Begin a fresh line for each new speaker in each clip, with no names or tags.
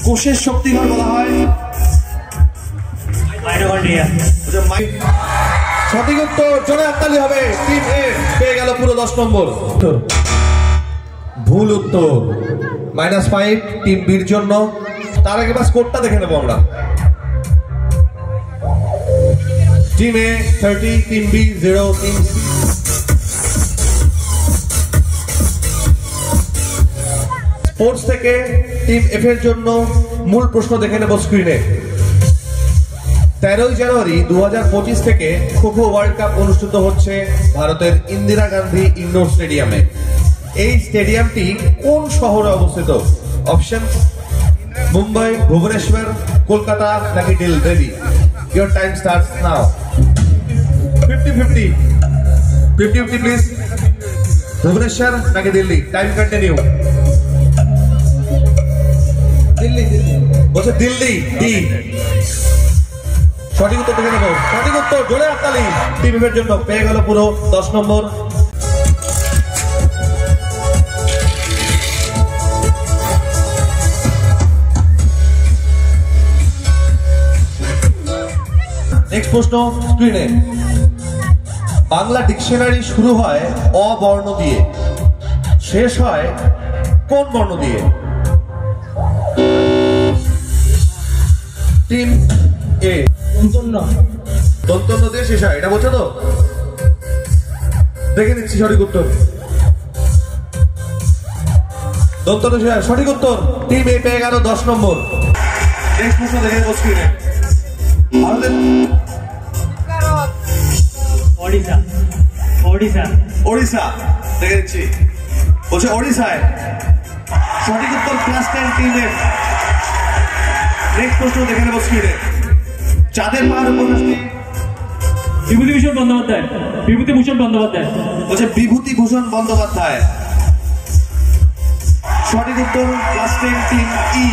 কোষের শক্তিঘর বলা হয়। সঠিক উত্তর, জোরে হাততালি হবে। টিম এ পেয়ে গেল পুরো 10 নম্বর। ভুল উত্তর, -5 টিম বির জন্য। তার আগে বাস স্কোরটা দেখে নেবো আমরা। Team A 30, team B 0, team C sports থেকে টিম এফ এর জন্য মূল প্রশ্ন দেখে নেব স্ক্রিনে। 13 জানুয়ারি 2025 থেকে খো খো ওয়ার্ল্ড কাপ অনুষ্ঠিত হচ্ছে ভারতের ইন্দিরা গান্ধী ইনডোর স্টেডিয়ামে। এই স্টেডিয়ামটি কোন শহরে অবস্থিত? অপশন: মুম্বাই, ভুবনেশ্বর, কলকাতা নাকি Delhi. Your time starts now. 50-50 please. Bhubaneswar নাকি দিল্লি? Time continue. দিল্লি বলছে দিল্লি। ডি সঠিক উত্তর দেখে নেব। সঠিক উত্তর, জোরে হাততালি টিম এর জন্য। পেয়ে গেল পুরো 10 নম্বর। নেক্সট প্রশ্ন স্ক্রিনে। বাংলা ডিকশনারি শুরু হয় অ বর্ণ দিয়ে, শেষ হয় কোন বর্ণ দিয়ে? টিম এ দন্তন্য দিয়ে শেষ হয়, এটা বলছো তো? দেখে নিচ্ছি সঠিক উত্তর। দন্তন্য শেষ হয়, সঠিক উত্তর। টিম এ পেয়ে গেল 10 নম্বর। নেক্সট প্রশ্ন দেখে নেব স্ক্রিনে। ভারতের ওড়িশা দেখে নিচ্ছি, বলছে ওড়িশায়। সঠিক উত্তর ক্লাস 10 টিম এ। নেক্সট প্রশ্ন দেখে নেব স্ক্রিনে। চাঁদের পাহাড় উপন্যাসটি
বিভূতিভূষণ বন্দ্যোপাধ্যায়। বিভূতিভূষণ বন্দ্যোপাধ্যায়
বলছে বিভূতিভূষণ বন্দ্যোপাধ্যায়। সঠিক উত্তর ক্লাস 10 টিম ই।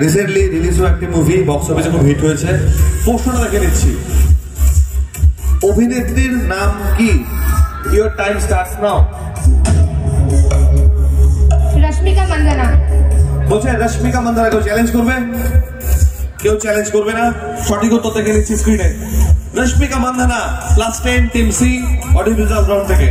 রিসেন্টলি রিলিজ হওয়া একটি মুভি বক্স অফিসে খুব হিট হয়েছে। প্রশ্নটা দেখে নিচ্ছি, অভিনেত্রীর নাম কি? Your time starts now.
Rashmika Mandanna.
বলছে রশ্মিকা মান্দানা। কেউ চ্যালেঞ্জ করবে? কেউ চ্যালেঞ্জ করবে না। সঠিক উত্তর দেখে নিচ্ছি স্ক্রিনে। Rashmika Mandanna. Class 10 team C audio visual round থেকে।